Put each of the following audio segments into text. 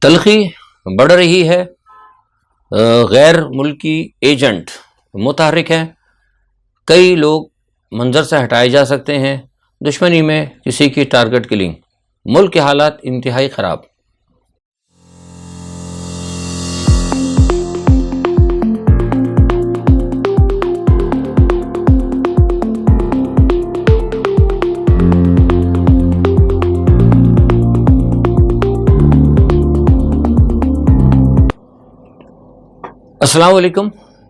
تلخی بڑھ رہی ہے، غیر ملکی ایجنٹ متحرک ہیں، کئی لوگ منظر سے ہٹائے جا سکتے ہیں، دشمنی میں کسی کی ٹارگٹ کلنگ، ملک کے حالات انتہائی خراب۔ السلام علیکم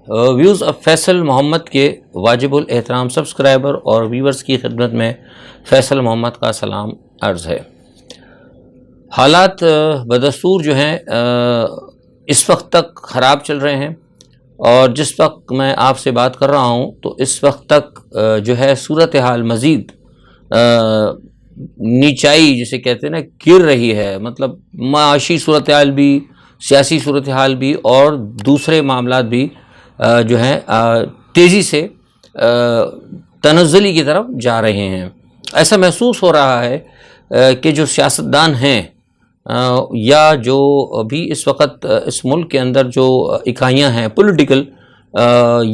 ویوز آف فیصل محمد کے واجب الاحترام سبسکرائبر اور ویورز کی خدمت میں فیصل محمد کا سلام عرض ہے۔ حالات بدستور جو ہیں اس وقت تک خراب چل رہے ہیں، اور جس وقت میں آپ سے بات کر رہا ہوں تو اس وقت تک جو ہے صورتحال مزید نیچائی جسے کہتے ہیں نا گر رہی ہے، مطلب معاشی صورتحال بھی، سیاسی صورتحال بھی اور دوسرے معاملات بھی جو ہیں تیزی سے تنزلی کی طرف جا رہے ہیں۔ ایسا محسوس ہو رہا ہے کہ جو سیاستدان ہیں یا جو ابھی اس وقت اس ملک کے اندر جو اکائیاں ہیں پولیٹیکل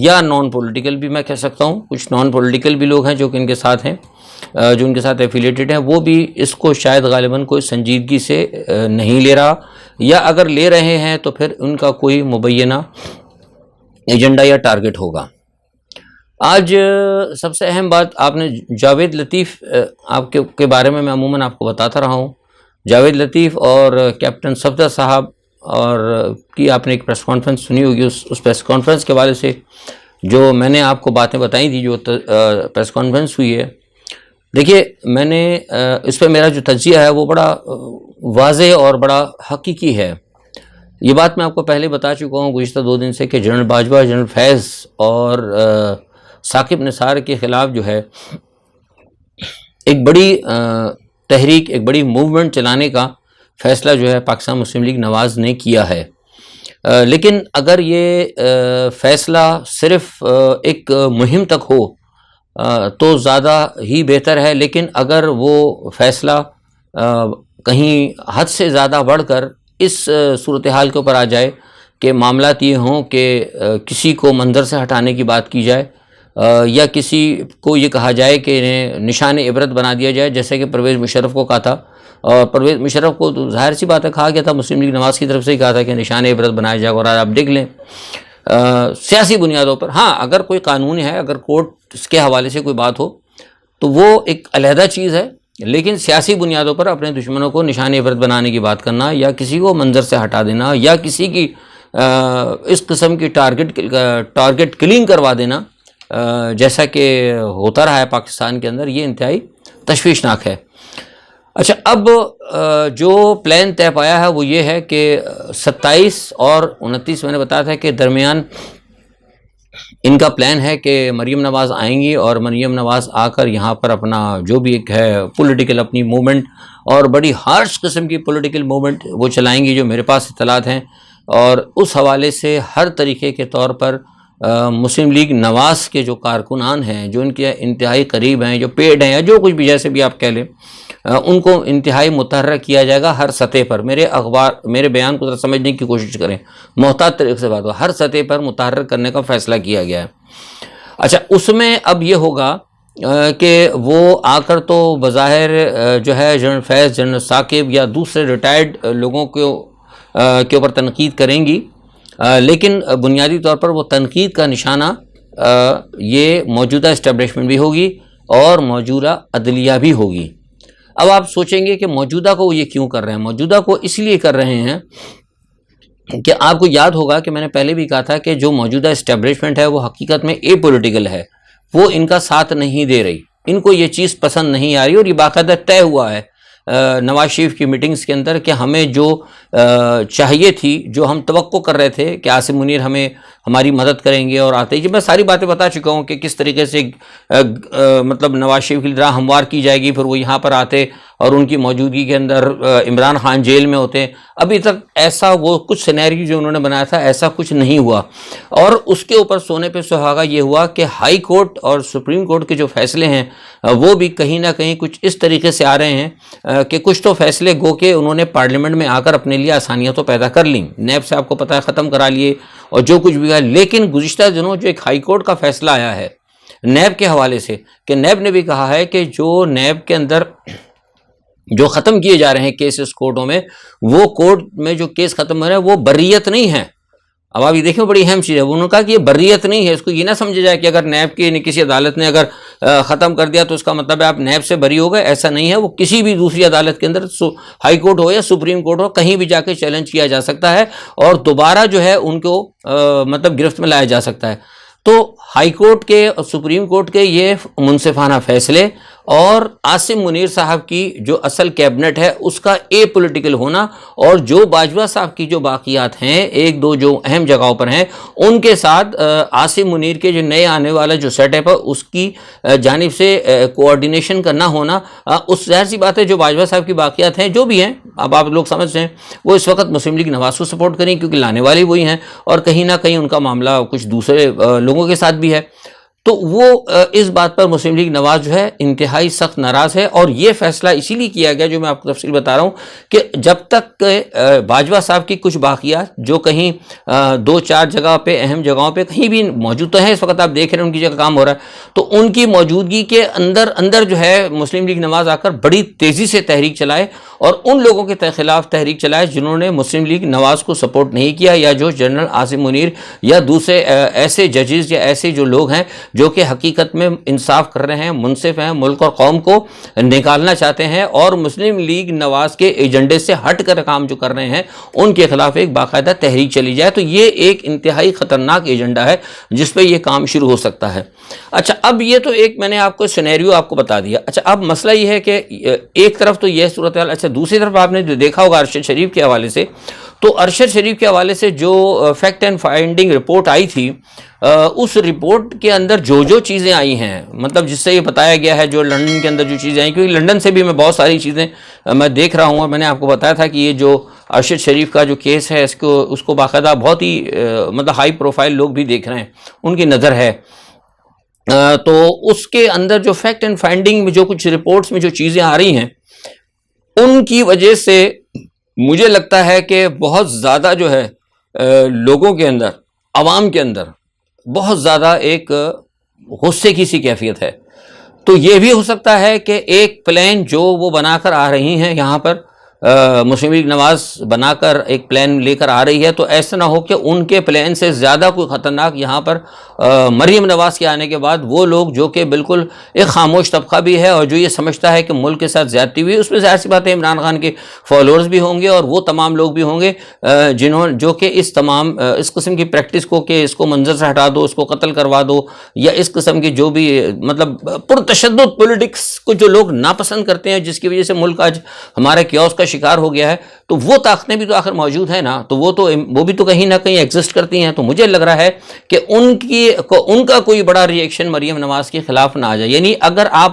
یا نان پولیٹیکل بھی میں کہہ سکتا ہوں، کچھ نان پولیٹیکل بھی لوگ ہیں جو کہ ان کے ساتھ ہیں، جو ان کے ساتھ ایفیلیٹڈ ہیں، وہ بھی اس کو شاید غالباً کوئی سنجیدگی سے نہیں لے رہا، یا اگر لے رہے ہیں تو پھر ان کا کوئی مبینہ ایجنڈا یا ٹارگٹ ہوگا۔ آج سب سے اہم بات، آپ نے جاوید لطیف آپ کے بارے میں عموماً آپ کو بتاتا رہا ہوں، جاوید لطیف اور کیپٹن صفدر صاحب اور کی آپ نے ایک پریس کانفرنس سنی ہوگی، اس پریس کانفرنس کے حوالے سے جو میں نے آپ کو باتیں بتائی تھی، جو پریس کانفرنس ہوئی ہے، دیکھیے میں نے اس پہ میرا جو تجزیہ ہے وہ بڑا واضح اور بڑا حقیقی ہے۔ یہ بات میں آپ کو پہلے بتا چکا ہوں گزشتہ 2 دن سے کہ جنرل باجوہ، جنرل فیض اور ثاقب نثار کے خلاف جو ہے ایک بڑی تحریک، ایک بڑی موومنٹ چلانے کا فیصلہ جو ہے پاکستان مسلم لیگ نواز نے کیا ہے، لیکن اگر یہ فیصلہ صرف ایک مہم تک ہو تو زیادہ ہی بہتر ہے، لیکن اگر وہ فیصلہ کہیں حد سے زیادہ بڑھ کر اس صورتحال کے اوپر آ جائے کہ معاملات یہ ہوں کہ کسی کو منظر سے ہٹانے کی بات کی جائے یا کسی کو یہ کہا جائے کہ انہیں نشان عبرت بنا دیا جائے، جیسے کہ پرویز مشرف کو کہا تھا، اور پرویز مشرف کو تو ظاہر سی بات ہے کہا گیا تھا، مسلم لیگ نواز کی طرف سے ہی کہا تھا کہ نشان عبرت بنایا جائے، اور آپ دیکھ لیں سیاسی بنیادوں پر، ہاں اگر کوئی قانون ہے، اگر کورٹ اس کے حوالے سے کوئی بات ہو تو وہ ایک علیحدہ چیز ہے، لیکن سیاسی بنیادوں پر اپنے دشمنوں کو نشان عبرت بنانے کی بات کرنا یا کسی کو منظر سے ہٹا دینا یا کسی کی اس قسم کی ٹارگٹ کلنگ کروا دینا جیسا کہ ہوتا رہا ہے پاکستان کے اندر، یہ انتہائی تشویشناک ہے۔ اچھا، اب جو پلان طے پایا ہے وہ یہ ہے کہ 27 اور 29 میں نے بتایا تھا کہ درمیان ان کا پلان ہے کہ مریم نواز آئیں گی، اور مریم نواز آ کر یہاں پر اپنا جو بھی ایک ہے پولیٹیکل اپنی موومنٹ، اور بڑی ہارش قسم کی پولیٹیکل موومنٹ وہ چلائیں گی، جو میرے پاس اطلاعات ہیں، اور اس حوالے سے ہر طریقے کے طور پر مسلم لیگ نواز کے جو کارکنان ہیں، جو ان کے انتہائی قریب ہیں، جو پیڈ ہیں، یا جو کچھ بھی جیسے بھی آپ کہہ لیں، ان کو انتہائی متحرک کیا جائے گا ہر سطح پر۔ میرے بیان کو ذرا سمجھنے کی کوشش کریں، محتاط طریقے سے بات ہو، ہر سطح پر متحرک کرنے کا فیصلہ کیا گیا ہے۔ اچھا، اس میں اب یہ ہوگا کہ وہ آ کر تو بظاہر جو ہے جنرل فیض، جنرل ثاقب یا دوسرے ریٹائرڈ لوگوں کے اوپر تنقید کریں گی، لیکن بنیادی طور پر وہ تنقید کا نشانہ یہ موجودہ اسٹیبلشمنٹ بھی ہوگی اور موجودہ عدلیہ بھی ہوگی۔ اب آپ سوچیں گے کہ موجودہ کو وہ یہ کیوں کر رہے ہیں؟ موجودہ کو اس لیے کر رہے ہیں کہ آپ کو یاد ہوگا کہ میں نے پہلے بھی کہا تھا کہ جو موجودہ اسٹیبلشمنٹ ہے وہ حقیقت میں اے پولیٹیکل ہے، وہ ان کا ساتھ نہیں دے رہی، ان کو یہ چیز پسند نہیں آ رہی، اور یہ باقاعدہ طے ہوا ہے نواز شریف کی میٹنگز کے اندر کہ ہمیں جو چاہیے تھی، جو ہم توقع کر رہے تھے کہ عاصم منیر ہماری مدد کریں گے اور آتے ہی، میں ساری باتیں بتا چکا ہوں کہ کس طریقے سے مطلب نواز شریف کی راہ ہموار کی جائے گی، پھر وہ یہاں پر آتے اور ان کی موجودگی کے اندر عمران خان جیل میں ہوتے ہیں. ابھی تک ایسا وہ کچھ سینیریو جو انہوں نے بنایا تھا ایسا کچھ نہیں ہوا. اور اس کے اوپر سونے پہ سہاگا یہ ہوا کہ ہائی کورٹ اور سپریم کورٹ کے جو فیصلے ہیں وہ بھی کہیں نہ کہیں کچھ اس طریقے سے آ رہے ہیں کہ کچھ تو فیصلے گو کہ انہوں نے پارلیمنٹ میں آ کر اپنے لیے آسانیاں تو پیدا کر لیں, نیب سے آپ کو پتہ ہے ختم کرا لیے اور جو کچھ بھی ہے. لیکن گزشتہ دنوں جو ایک ہائی کورٹ کا فیصلہ آیا ہے نیب کے حوالے سے, کہ نیب نے بھی کہا ہے کہ جو نیب کے اندر جو ختم کیے جا رہے ہیں کیسز کورٹوں میں, وہ کورٹ میں جو کیس ختم ہو رہے ہیں وہ بریت نہیں ہے. اب آپ یہ دیکھیں بڑی اہم چیز ہے, انہوں نے کہا کہ یہ بریت نہیں ہے. اس کو یہ نہ سمجھا جائے کہ اگر نیب کی کسی عدالت نے اگر ختم کر دیا تو اس کا مطلب ہے آپ نیب سے بری ہو گئے, ایسا نہیں ہے. وہ کسی بھی دوسری عدالت کے اندر ہائی کورٹ ہو یا سپریم کورٹ ہو کہیں بھی جا کے چیلنج کیا جا سکتا ہے اور دوبارہ جو ہے ان کو مطلب گرفت میں لایا جا سکتا ہے. تو ہائی کورٹ کے اور سپریم کورٹ کے یہ منصفانہ فیصلے اور عاصم منیر صاحب کی جو اصل کیبنٹ ہے اس کا اے پولیٹیکل ہونا, اور جو باجوہ صاحب کی جو باقیات ہیں ایک دو جو اہم جگہوں پر ہیں ان کے ساتھ عاصم منیر کے جو نئے آنے والا جو سیٹ اپ ہے اس کی جانب سے کوآرڈینیشن کا نہ ہونا, اس ظاہر سی بات ہے جو باجوہ صاحب کی باقیات ہیں جو بھی ہیں اب آپ لوگ سمجھتے ہیں وہ اس وقت مسلم لیگ نواز کو سپورٹ کریں کیونکہ لانے والے وہی ہیں, اور کہیں نہ کہیں ان کا معاملہ کچھ دوسرے لوگوں کے ساتھ بھی ہے. تو وہ اس بات پر مسلم لیگ نواز جو ہے انتہائی سخت ناراض ہے. اور یہ فیصلہ اسی لیے کیا گیا جو میں آپ کو تفصیل بتا رہا ہوں کہ جب تک باجوہ صاحب کی کچھ باقیات جو کہیں دو چار جگہ پہ اہم جگہوں پہ کہیں بھی موجود تو ہیں, اس وقت آپ دیکھ رہے ہیں ان کی جگہ کام ہو رہا ہے, تو ان کی موجودگی کے اندر جو ہے مسلم لیگ نواز آ کر بڑی تیزی سے تحریک چلائے اور ان لوگوں کے خلاف تحریک چلائے جنہوں نے مسلم لیگ نواز کو سپورٹ نہیں کیا, یا جو جنرل عاصم منیر یا دوسرے ایسے ججز یا ایسے جو لوگ ہیں جو کہ حقیقت میں انصاف کر رہے ہیں, منصف ہیں, ملک اور قوم کو نکالنا چاہتے ہیں اور مسلم لیگ نواز کے ایجنڈے سے ہٹ کر کام جو کر رہے ہیں ان کے خلاف ایک باقاعدہ تحریک چلی جائے. تو یہ ایک انتہائی خطرناک ایجنڈا ہے جس پہ یہ کام شروع ہو سکتا ہے. اچھا, اب یہ تو ایک میں نے آپ کو سینیریو آپ کو بتا دیا. اچھا, اب مسئلہ یہ ہے کہ ایک طرف تو یہ صورتحال, اچھا دوسری طرف آپ نے جو دیکھا ہوگا ارشد شریف کے حوالے سے, تو ارشد شریف کے حوالے سے جو فیکٹ اینڈ فائنڈنگ رپورٹ آئی تھی اس رپورٹ کے اندر جو چیزیں آئی ہیں, مطلب جس سے یہ بتایا گیا ہے جو لندن کے اندر جو چیزیں آئیں, کیونکہ لندن سے بھی میں بہت ساری چیزیں میں دیکھ رہا ہوں اور میں نے آپ کو بتایا تھا کہ یہ جو ارشد شریف کا جو کیس ہے اس کو باقاعدہ بہت ہی مطلب ہائی پروفائل لوگ بھی دیکھ رہے ہیں, ان کی نظر ہے. تو اس کے اندر جو فیکٹ اینڈ فائنڈنگ میں جو کچھ رپورٹس میں جو چیزیں آ رہی ہیں ان کی وجہ سے مجھے لگتا ہے کہ بہت زیادہ جو ہے لوگوں کے اندر, عوام کے اندر بہت زیادہ ایک غصے کی سی کیفیت ہے. تو یہ بھی ہو سکتا ہے کہ ایک پلان جو وہ بنا کر آ رہی ہیں یہاں پر مسلم لیگ نواز بنا کر ایک پلان لے کر آ رہی ہے, تو ایسا نہ ہو کہ ان کے پلان سے زیادہ کوئی خطرناک یہاں پر مریم نواز کے آنے کے بعد وہ لوگ جو کہ بالکل ایک خاموش طبقہ بھی ہے اور جو یہ سمجھتا ہے کہ ملک کے ساتھ زیادتی ہوئی, اس میں ظاہر سی بات ہے عمران خان کے فالوورز بھی ہوں گے اور وہ تمام لوگ بھی ہوں گے جو کہ اس قسم کی پریکٹس کو کہ اس کو منظر سے ہٹا دو, اس کو قتل کروا دو, یا اس قسم کی جو بھی مطلب پرتشدد پولیٹکس کو جو لوگ ناپسند کرتے ہیں جس کی وجہ سے ملک آج ہمارے کیوس کا شکار ہو گیا ہے, تو وہ طاقتیں بھی تو آخر موجود ہیں نا, تو وہ بھی تو کہیں نہ کہیں ایگزسٹ کرتی ہیں. تو مجھے لگ رہا ہے کہ ان کا کوئی بڑا ری ایکشن مریم نواز کے خلاف نہ آ جائے. یعنی اگر آپ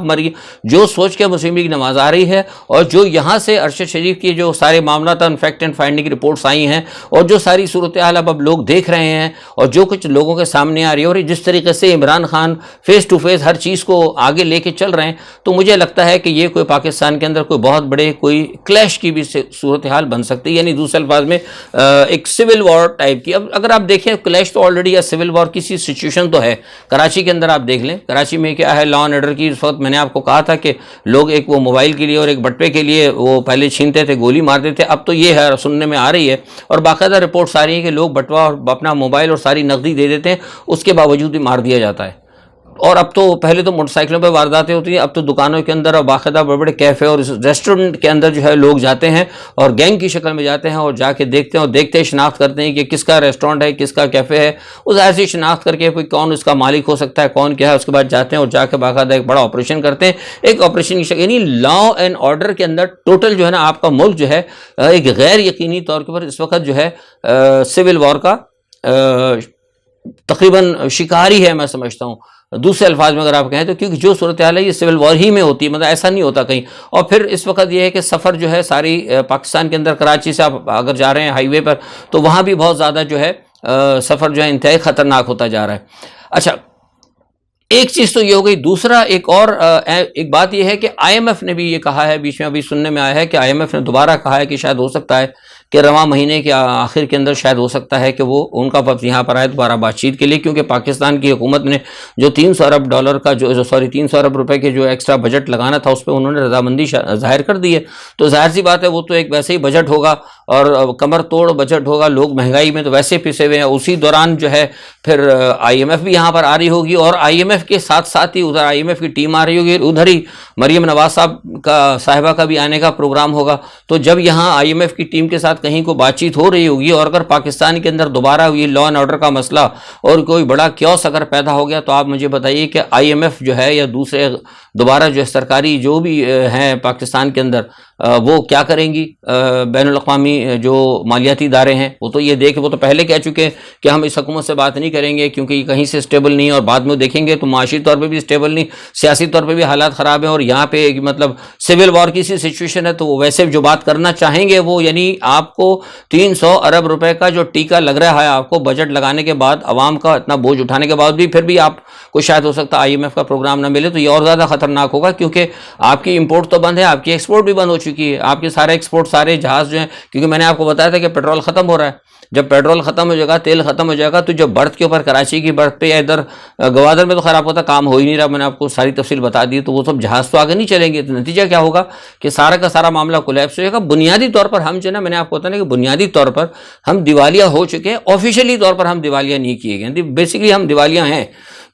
جو سوچ کے مسلم لیگ نواز آ رہی ہے اور جو یہاں سے ارشد شریف کی جو سارے معاملات فیکٹ اینڈ فائنڈنگ رپورٹس آئی ہیں اور جو ساری صورتحال اب لوگ دیکھ رہے ہیں اور جو کچھ لوگوں کے سامنے آ رہی ہے اور جس طریقے سے Imran Khan face to face ہر چیز کو آگے لے کے چل رہے ہیں, تو مجھے لگتا ہے کہ یہ کوئی پاکستان کے اندر کوئی بہت بڑے کوئی کلیش کی بھی صورتحال بن سکتی ہے. یعنی دوسرے الفاظ میں ایک سول وار ٹائپ کی. اب اگر آپ دیکھیں کلیش تو آلریڈی یا سول وار کسی سچویشن تو ہے کراچی کے اندر. آپ دیکھ لیں کراچی میں کیا ہے لا اینڈ آرڈر کی. اس وقت میں نے آپ کو کہا تھا کہ لوگ ایک وہ موبائل کے لیے اور ایک بٹوے کے لیے وہ پہلے چھینتے تھے, گولی مارتے تھے. اب تو یہ ہے سننے میں آ رہی ہے اور باقاعدہ رپورٹس آ رہی ہیں کہ لوگ بٹوا اور اپنا موبائل اور ساری نقدی دے دیتے ہیں, اس کے باوجود بھی مار دیا جاتا ہے. اور اب تو پہلے تو موٹر سائیکلوں پہ وارداتیں ہوتی ہیں, اب تو دکانوں کے اندر اور باقاعدہ بڑے بڑے کیفے اور ریسٹورنٹ کے اندر جو ہے لوگ جاتے ہیں اور گینگ کی شکل میں جاتے ہیں اور جا کے دیکھتے ہیں اور دیکھتے ہی شناخت کرتے ہیں کہ کس کا ریسٹورنٹ ہے, کس کا کیفے ہے. اس ایسی شناخت کر کے کوئی کون اس کا مالک ہو سکتا ہے, کون کیا ہے, اس کے بعد جاتے ہیں اور جا کے باقاعدہ ایک بڑا آپریشن کرتے ہیں. ایک آپریشن کی شکل, یعنی لا اینڈ آرڈر کے اندر ٹوٹل جو ہے نا آپ کا ملک جو ہے ایک غیر یقینی طور کے اوپر اس وقت جو ہے سول وار کا تقریباً شکاری ہے, میں سمجھتا ہوں. دوسرے الفاظ میں اگر آپ کہیں تو، کیونکہ جو صورتحال ہے یہ سول وار ہی میں ہوتی ہے، مطلب ایسا نہیں ہوتا کہیں. اور پھر اس وقت یہ ہے کہ سفر جو ہے ساری پاکستان کے اندر، کراچی سے آپ اگر جا رہے ہیں ہائی وے پر تو وہاں بھی بہت زیادہ جو ہے سفر جو ہے انتہائی خطرناک ہوتا جا رہا ہے. اچھا ایک چیز تو یہ ہو گئی. دوسرا ایک بات یہ ہے کہ آئی ایم ایف نے بھی یہ کہا ہے، بیچ میں ابھی سننے میں آیا ہے کہ آئی ایم ایف نے دوبارہ کہا ہے کہ شاید ہو سکتا ہے کہ رواں مہینے کے آخر کے اندر شاید ہو سکتا ہے کہ وہ ان کا وفد یہاں پر آئے دوبارہ بات چیت کے لیے، کیونکہ پاکستان کی حکومت نے جو $300 ارب کا $300 ارب کے جو ایکسٹرا بجٹ لگانا تھا اس پہ انہوں نے رضامندی ظاہر کر دی ہے. تو ظاہر سی بات ہے وہ تو ایک ویسے ہی بجٹ ہوگا اور کمر توڑ بجٹ ہوگا، لوگ مہنگائی میں تو ویسے پسے ہوئے ہیں. اسی دوران جو ہے پھر آئی ایم ایف بھی یہاں پر آ رہی ہوگی، اور آئی ایم ایف کے ساتھ ساتھ ہی ادھر آئی ایم ایف کی ٹیم آ رہی ہوگی، ادھر ہی مریم نواز صاحبہ کا بھی آنے کا پروگرام ہوگا. تو جب یہاں آئی ایم ایف کی ٹیم کے ساتھ کہیں کو بات چیت ہو رہی ہوگی، اور اگر پاکستان کے اندر دوبارہ یہ لا اینڈ آرڈر کا مسئلہ اور کوئی بڑا کیوس اگر پیدا ہو گیا، تو آپ مجھے بتائیے کہ آئی ایم ایف جو ہے یا دوسرے دوبارہ جو سرکاری جو بھی ہیں پاکستان کے اندر وہ کیا کریں گی. بین الاقوامی جو مالیاتی ادارے ہیں وہ تو یہ وہ تو پہلے کہہ چکے ہیں کہ ہم اس حکومت سے بات نہیں کریں گے کیونکہ یہ کہیں سے اسٹیبل نہیں ہے، اور بعد میں دیکھیں گے تو معاشی طور پہ بھی اسٹیبل نہیں، سیاسی طور پہ بھی حالات خراب ہیں، اور یہاں پہ مطلب سول وار کی سی سچویشن ہے. تو وہ ویسے جو بات کرنا چاہیں گے وہ یعنی آپ کو $300 ارب کا جو ٹیکہ لگ رہا ہے آپ کو بجٹ لگانے کے بعد، عوام کا اتنا بوجھ اٹھانے کے بعد بھی پھر بھی آپ کو شاید ہو سکتا ہے آئی ایم ایف کا پروگرام نہ ملے. تو یہ اور زیادہ خطرناک ہوگا، کیونکہ آپ کی امپورٹ تو بند ہے، آپ کی ایکسپورٹ بھی بند ہو چکی ہے. آپ کے سارے ایکسپورٹ، سارے جہاز جو ہیں، کیونکہ میں نے آپ کو بتایا تھا کہ پیٹرول ختم ہو رہا ہے. جب پیٹرول ختم ہو جائے گا، تیل ختم ہو جائے گا، تو جب برتھ کے اوپر کراچی کی برتھ پہ یا ادھر گوادر میں تو خیر آپ کو کام ہو ہی نہیں رہا، میں نے آپ کو ساری تفصیل بتا دی، تو وہ سب جہاز تو آگے نہیں چلیں گے. تو نتیجہ کیا ہوگا کہ سارا کا سارا معاملہ کولیپس ہو جائے گا. بنیادی طور پر ہم جو نا، میں نے آپ کو بتایا کہ بنیادی طور پر ہم دیوالیہ ہو چکے ہیں، آفیشیلی طور پر ہم دیوالیہ نہیں کیے گئے، بیسیکلی ہم دیوالیہ ہیں.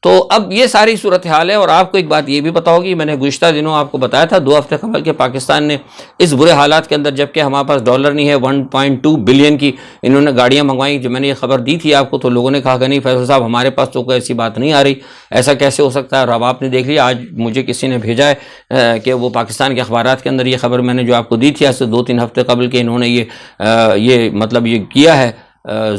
تو اب یہ ساری صورتحال ہے. اور آپ کو ایک بات یہ بھی پتا ہوگی، میں نے گزشتہ دنوں آپ کو بتایا تھا 2 ہفتے قبل کہ پاکستان نے اس برے حالات کے اندر، جبکہ ہمارے پاس ڈالر نہیں ہے، 1.2 بلین کی انہوں نے گاڑیاں منگوائیں. جو میں نے یہ خبر دی تھی آپ کو تو لوگوں نے کہا کہ نہیں فیصل صاحب ہمارے پاس تو کوئی ایسی بات نہیں آ رہی، ایسا کیسے ہو سکتا ہے. اور اب آپ نے دیکھ لیا، آج مجھے کسی نے بھیجا ہے کہ وہ پاکستان کے اخبارات کے اندر یہ خبر میں نے جو آپ کو دی تھی آج سے 2-3 ہفتے قبل کہ انہوں نے یہ مطلب یہ کیا ہے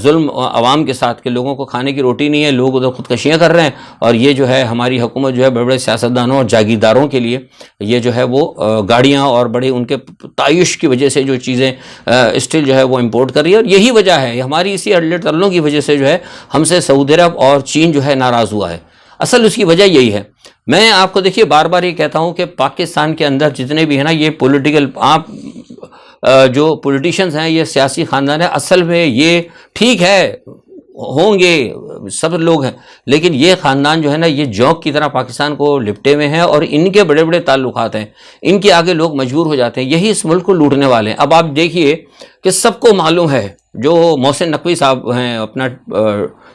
ظلم عوام کے ساتھ کہ لوگوں کو کھانے کی روٹی نہیں ہے، لوگ ادھر خودکشیاں کر رہے ہیں. اور یہ جو ہے ہماری حکومت جو ہے بڑے بڑے سیاستدانوں اور جاگیرداروں کے لیے یہ جو ہے وہ گاڑیاں اور بڑے ان کے تعیش کی وجہ سے جو چیزیں اسٹل جو ہے وہ امپورٹ کر رہی ہے. اور یہی وجہ ہے ہماری اسی اڈلے ترلوں کی وجہ سے جو ہے ہم سے سعودی عرب اور چین جو ہے ناراض ہوا ہے. اصل اس کی وجہ یہی ہے. میں آپ کو دیکھیے بار بار یہ کہتا ہوں کہ پاکستان کے اندر جتنے بھی ہیں نا یہ پولیٹیکل جو پولیٹیشنز ہیں، یہ سیاسی خاندان ہے، اصل میں یہ ٹھیک ہے ہوں گے سب لوگ ہیں، لیکن یہ خاندان جو ہے نا یہ جوک کی طرح پاکستان کو لپٹے ہوئے ہیں، اور ان کے بڑے بڑے تعلقات ہیں، ان کے آگے لوگ مجبور ہو جاتے ہیں، یہی اس ملک کو لوٹنے والے ہیں. اب آپ دیکھیے کہ سب کو معلوم ہے، جو محسن نقوی صاحب ہیں اپنا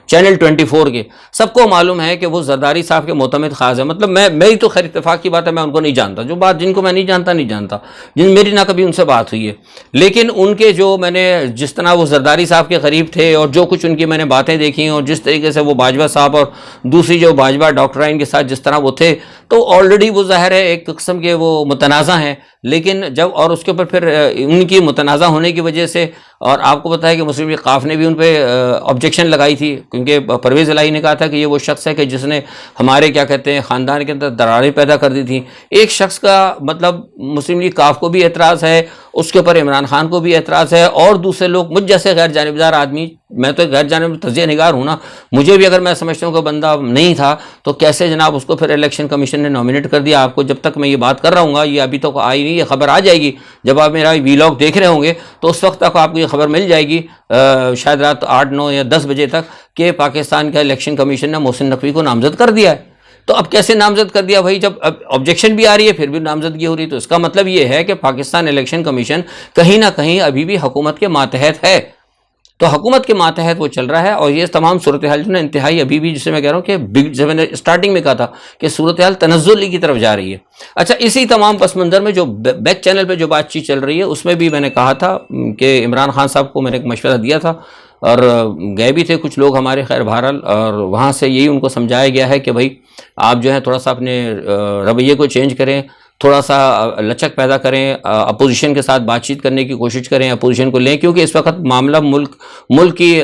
چینل 24 کے، سب کو معلوم ہے کہ وہ زرداری صاحب کے معتمد خاص ہیں. مطلب میری تو خیر اتفاق کی بات ہے، میں ان کو نہیں جانتا، جو بات جن کو میں نہیں جانتا میری نہ کبھی ان سے بات ہوئی ہے، لیکن ان کے جو میں نے جس طرح وہ زرداری صاحب کے قریب تھے اور جو کچھ ان کی میں نے باتیں دیکھی اور جس طریقے سے وہ باجوہ صاحب اور دوسری جو باجوہ ڈاکٹرائن کے ساتھ جس طرح وہ تھے، تو آلریڈی وہ ظاہر ہے ایک قسم کے وہ متنازع ہیں. لیکن جب اور اس کے اوپر پھر ان کی متنازع ہونے کی وجہ سے، اور آپ کو پتہ ہے کہ مسلم لیگ قاف نے بھی ان پہ آبجیکشن لگائی تھی، کیونکہ پرویز الہی نے کہا تھا کہ یہ وہ شخص ہے کہ جس نے ہمارے کیا کہتے ہیں خاندان کے اندر دراریں پیدا کر دی تھیں. ایک شخص کا مطلب مسلم لیگ قاف کو بھی اعتراض ہے، اس کے اوپر عمران خان کو بھی اعتراض ہے، اور دوسرے لوگ مجھ جیسے غیر جانبدار آدمی، میں تو غیر جانب تجزیہ نگار ہوں نا، مجھے بھی اگر میں سمجھتا ہوں کہ بندہ نہیں تھا تو کیسے جناب اس کو پھر الیکشن کمیشن نے نامینیٹ کر دیا. آپ کو جب تک میں یہ بات کر رہا ہوں گا، یہ ابھی تک آئی نہیں، یہ خبر آ جائے گی جب آپ میرا ویلاگ دیکھ رہے ہوں گے تو اس وقت تک آپ کو یہ خبر مل جائے گی، شاید رات 8, 9 یا 10 بجے تک، کہ پاکستان کا الیکشن کمیشن نے محسن نقوی کو نامزد کر دیا ہے. تو اب کیسے نامزد کر دیا بھائی؟ جب اب آبجیکشن بھی آ رہی ہے پھر بھی نامزدگی ہو رہی، تو اس کا مطلب یہ ہے کہ پاکستان الیکشن کمیشن کہیں نہ کہیں ابھی بھی حکومت کے ماتحت ہے. تو حکومت کے ماتحت وہ چل رہا ہے، اور یہ تمام صورتحال جو ہے انتہائی ابھی بھی، جسے میں کہہ رہا ہوں کہ جیسے میں نے اسٹارٹنگ میں کہا تھا کہ صورتحال تنزلی کی طرف جا رہی ہے. اچھا، اسی تمام پس منظر میں جو بیک چینل پہ جو بات چیت چل رہی ہے اس میں بھی میں نے کہا تھا کہ عمران خان صاحب کو میں نے ایک مشورہ دیا تھا، اور گئے بھی تھے کچھ لوگ ہمارے، خیر بہرحال، اور وہاں سے یہی ان کو سمجھایا گیا ہے کہ بھائی آپ جو ہے تھوڑا سا اپنے رویے کو چینج کریں، تھوڑا سا لچک پیدا کریں، اپوزیشن کے ساتھ بات چیت کرنے کی کوشش کریں، اپوزیشن کو لیں، کیونکہ اس وقت معاملہ ملک کی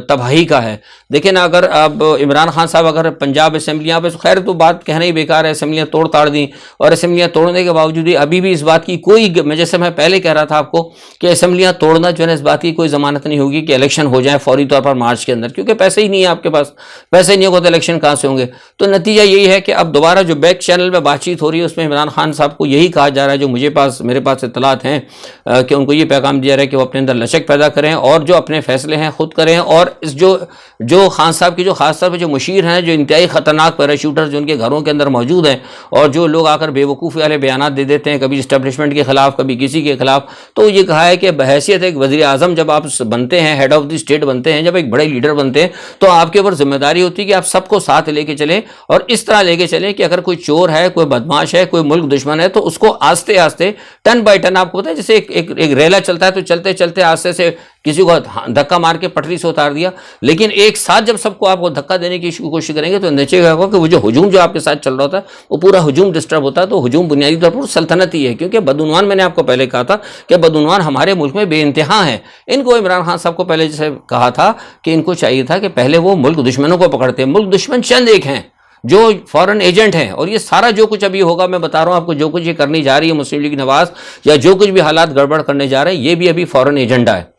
تباہی کا ہے۔ دیکھیں نا، اگر اب عمران خان صاحب اگر پنجاب اسمبلیاں پہ، خیر تو بات کہنا ہی بیکار ہے، اسمبلیاں توڑ تاڑ دیں، اور اسمبلیاں توڑنے کے باوجود بھی ابھی بھی اس بات کی کوئی، جیسے میں پہلے کہہ رہا تھا آپ کو کہ اسمبلیاں توڑنا جو ہے نا، اس بات کی کوئی ضمانت نہیں ہوگی کہ الیکشن ہو جائے فوری طور پر مارچ کے اندر، کیونکہ پیسے ہی نہیں ہے آپ کے پاس، پیسے نہیں ہوگا تو الیکشن کہاں سے ہوں گے۔ تو نتیجہ یہی ہے کہ اب دوبارہ جو بیک چینل میں بات چیت ہو رہی ہے اس میں عمران خان صاحب کو یہی کہا جا رہا ہے، جو میرے پاس اطلاعات ہیں، کہ ان کو یہ پیغام دیا رہا ہے کہ وہ اپنے اندر لچک پیدا کریں اور جو اپنے فیصلے ہیں خود کریں، اور اس جو خان صاحب کی جو خاص طور پہ جو مشیر ہیں، جو انتہائی خطرناک پیراشوٹر جو ان کے گھروں کے اندر موجود ہیں، اور جو لوگ آ کر بے وقوفی والے بیانات دے دیتے ہیں، کبھی اسٹیبلشمنٹ کے خلاف، کبھی کسی کے خلاف، تو یہ کہا ہے کہ بحیثیت ایک وزیر اعظم جب آپ بنتے ہیں، ہیڈ آف دی اسٹیٹ بنتے ہیں، جب ایک بڑے لیڈر بنتے ہیں، تو آپ کے اوپر ذمہ داری ہوتی ہے کہ آپ سب کو ساتھ لے کے چلیں، اور اس طرح لے کے چلیں کہ اگر کوئی چور ہے، کوئی بدماش ہے، کوئی ملک دشمن ہے، تو اس کو آہستہ آہستہ ٹن بائی ٹن، آپ کو پتہ ہے جیسے ایک ریلا چلتا ہے تو چلتے چلتے آہستہ سے کسی کو دھکا مار کے پٹری سے اتار دیا، لیکن ایک ساتھ جب سب کو آپ کو دھکا دینے کی کوشش کریں گے تو نیچے گا کہ وہ جو ہجوم جو آپ کے ساتھ چل رہا ہوتا ہے وہ پورا ہجوم ڈسٹرب ہوتا ہے۔ تو ہجوم بنیادی طور پر سلطنت ہی ہے، کیونکہ بدعنوان، میں نے آپ کو پہلے کہا تھا کہ بدعنوان ہمارے ملک میں بے انتہا ہیں۔ ان کو عمران خان صاحب کو پہلے جیسے کہا تھا کہ ان کو چاہیے تھا کہ پہلے وہ ملک دشمنوں کو پکڑتے ہیں۔ ملک دشمن چند ایک ہیں جو فورن ایجنٹ ہیں، اور یہ سارا جو کچھ ابھی ہوگا، میں بتا رہا ہوں آپ کو، جو کچھ یہ کرنی جا رہی ہے مسلم لیگ نواز، یا جو کچھ بھی حالات گڑبڑ کرنے جا رہے ہیں، یہ بھی ابھی فورن ایجنڈا ہے۔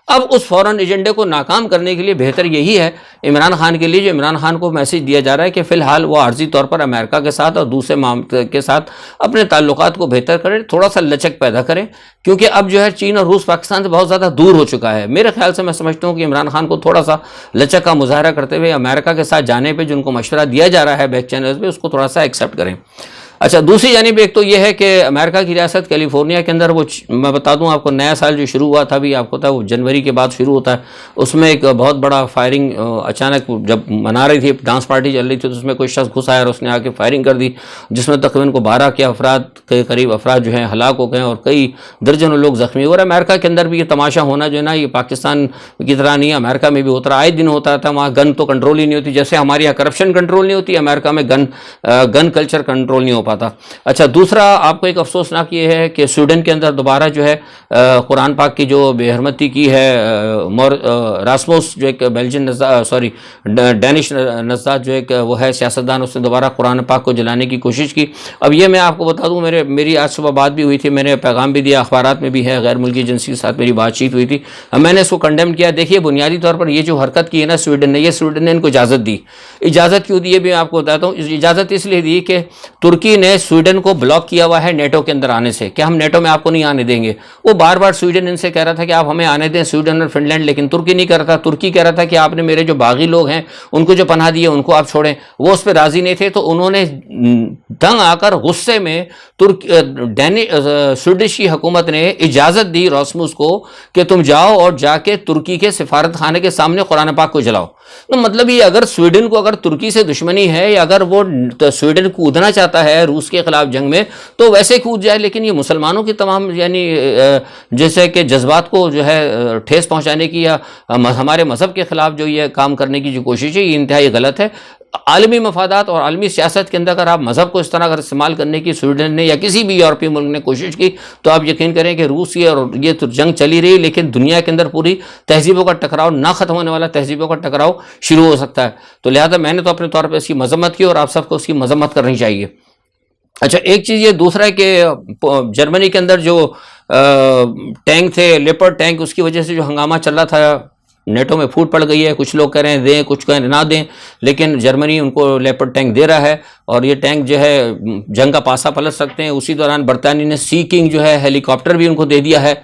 اب اس فورن ایجنڈے کو ناکام کرنے کے لیے بہتر یہی ہے عمران خان کے لیے، جو عمران خان کو میسج دیا جا رہا ہے کہ فی الحال وہ عارضی طور پر امریکہ کے ساتھ اور دوسرے ممالک کے ساتھ اپنے تعلقات کو بہتر کریں، تھوڑا سا لچک پیدا کریں، کیونکہ اب جو ہے چین اور روس پاکستان سے بہت زیادہ دور ہو چکا ہے۔ میرے خیال سے میں سمجھتا ہوں کہ عمران خان کو تھوڑا سا لچک کا مظاہرہ کرتے ہوئے امریکہ کے ساتھ جانے پہ جو ان کو مشورہ دیا جا رہا ہے بیک چینلز پہ، اس کو تھوڑا سا ایکسیپٹ کریں۔ اچھا، دوسری جانب ایک تو یہ ہے کہ امریکہ کی ریاست کیلیفورنیا کے اندر، وہ میں بتا دوں آپ کو، نیا سال جو شروع ہوا تھا، بھی آپ کو پتا ہے وہ جنوری کے بعد شروع ہوتا ہے، اس میں ایک بہت بڑا فائرنگ اچانک جب منا رہی تھی، ڈانس پارٹی چل رہی تھی، تو اس میں کوئی شخص گھس آیا اور اس نے آ کے فائرنگ کر دی، جس میں تقریباً 12 کے افراد کے قریب افراد جو ہیں ہلاک ہو گئے اور کئی درجنوں لوگ زخمی ہوئے۔ اور امریکہ کے اندر بھی یہ تماشا ہونا جو ہے نا، یہ پاکستان کی طرح نہیں، امریکہ میں بھی ہوتا رہا، آئے دن ہوتا تھا، وہاں گن تو کنٹرول ہی نہیں ہوتی، جیسے ہمارے یہاں کرپشن کنٹرول نہیں ہوتی، امریکہ میں گن کلچر کنٹرول نہیں ہو پاتا۔ اچھا، دوسرا آپ کو ایک افسوسناک یہ ہے کہ سویڈن کے اندر دوبارہ جو ہے قرآن پاک کی جو بے حرمتی کی ہے، راسموس جو ایک بیلجین ڈینش نژاد جو ایک وہ ہے سیاستدان، اس نے دوبارہ قرآن پاک کو جلانے کی کوشش کی۔ اب یہ میں آپ کو بتا دوں، میری آج صبح بات بھی ہوئی تھی، میں نے پیغام بھی دیا، اخبارات میں بھی ہے، غیر ملکی ایجنسی کے ساتھ میری بات چیت ہوئی تھی، میں نے اس کو کنڈیم کیا۔ دیکھیے، بنیادی طور پر یہ جو حرکت کی ہے نا سویڈن نے ان کو اجازت دی۔ اجازت کیوں دی ہے بھی آپ کو بتاتا ہوں، اجازت اس لیے دی کہ ترکی نے سویڈن کو بلاک کیا ہوا ہے نیٹو کے اندر آنے سے، کہ ہم نیٹو میں آپ کو نہیں آنے دیں گے۔ وہ بار بار سویڈن ان سے کہہ رہا تھا کہ آپ ہمیں آنے دیں، سویڈن اور فن لینڈ، لیکن ترکی نہیں کر رہا تھا۔ ترکی کہہ رہا تھا کہ آپ نے میرے جو باغی لوگ ہیں ان کو جو پناہ دی ہے ان کو آپ چھوڑیں، وہ اس پہ راضی نہیں تھے، تو انہوں نے دنگ آ کر غصے میں سویڈش کی حکومت نے اجازت دی راسموس کو کہ تم جاؤ اور جا کے ترکی کے سفارت خانے کے سامنے قرآن پاک کو جلاؤ۔ تو مطلب یہ، اگر سویڈن کو اگر ترکی سے دشمنی ہے، یا اگر وہ سویڈن کودنا چاہتا ہے روس کے خلاف جنگ میں، تو ویسے کود جائے، لیکن یہ مسلمانوں کی تمام یعنی جیسے کہ جذبات کو جو ہے ٹھیس پہنچانے کی، یا ہمارے مذہب کے خلاف جو یہ کام کرنے کی جو کوشش ہے، یہ انتہائی غلط ہے۔ عالمی مفادات اور عالمی سیاست کے اندر اگر آپ مذہب کو اس طرح اگر استعمال کرنے کی سویڈن نے یا کسی بھی یورپی ملک نے کوشش کی، تو آپ یقین کریں کہ روس اور یہ تو جنگ چلی رہی، لیکن دنیا کے اندر پوری تہذیبوں کا ٹکراؤ، نہ ختم ہونے والا تہذیبوں کا ٹکراؤ شروع ہو سکتا ہے۔ تو لہذا میں نے تو اپنے طور پہ اس کی مذمت کی، اور آپ سب کو اس کی مذمت کرنی چاہیے۔ اچھا، ایک چیز یہ دوسرا ہے کہ جرمنی کے اندر جو ٹینک تھے، لیپرڈ ٹینک، اس کی وجہ سے جو ہنگامہ چل رہا تھا، نیٹو میں پھوٹ پڑ گئی ہے، کچھ لوگ کہہ رہے ہیں دیں، کچھ کہہ رہے ہیں نہ دیں، لیکن جرمنی ان کو لیپرڈ ٹینک دے رہا ہے، اور یہ ٹینک جو ہے جنگ کا پاسا پلٹ سکتے ہیں۔ اسی دوران برطانیہ نے سی کنگ جو ہے ہیلی کاپٹر بھی ان کو دے دیا ہے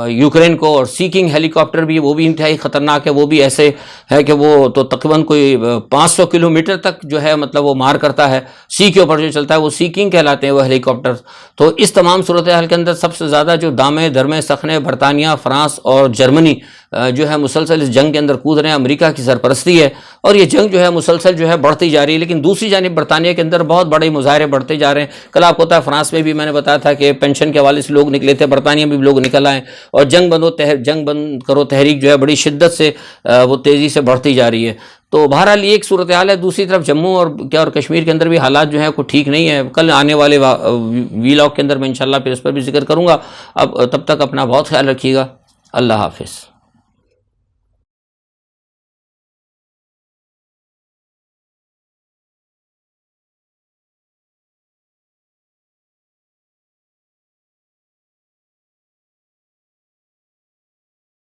یوکرین کو، اور سی کنگ ہیلی کاپٹر بھی، وہ بھی انتہائی خطرناک ہے، وہ بھی ایسے ہے کہ وہ تو تقریباً کوئی 500 کلومیٹر تک جو ہے مطلب وہ مار کرتا ہے، سی کے اوپر جو چلتا ہے وہ سی کنگ کہلاتے ہیں وہ ہیلی کاپٹر۔ تو اس تمام صورتحال کے اندر سب سے زیادہ جو دامے درمے سخنے برطانیہ، فرانس اور جرمنی جو ہے مسلسل اس جنگ کے اندر کود رہے ہیں، امریکہ کی سرپرستی ہے، اور یہ جنگ جو ہے مسلسل جو ہے بڑھتی جا رہی ہے۔ لیکن دوسری جانب برطانیہ کے اندر بہت بڑے مظاہرے بڑھتے جا رہے ہیں۔ کل آپ کو پتہ ہے فرانس میں بھی میں نے بتایا تھا کہ پینشن کے حوالے سے لوگ نکلے تھے، برطانیہ میں بھی لوگ نکل آئے، اور جنگ بند کرو تحریک جو ہے بڑی شدت سے وہ تیزی سے بڑھتی جا رہی ہے۔ تو بہرحال یہ ایک صورتحال ہے. دوسری طرف جموں اور کشمیر کے اندر بھی حالات جو ہیں کوئی ٹھیک نہیں ہے. کل آنے والے ویلاگ کے اندر میں انشاءاللہ پھر اس پر بھی ذکر کروں گا. اب تب تک اپنا بہت خیال رکھیے گا. اللہ حافظ.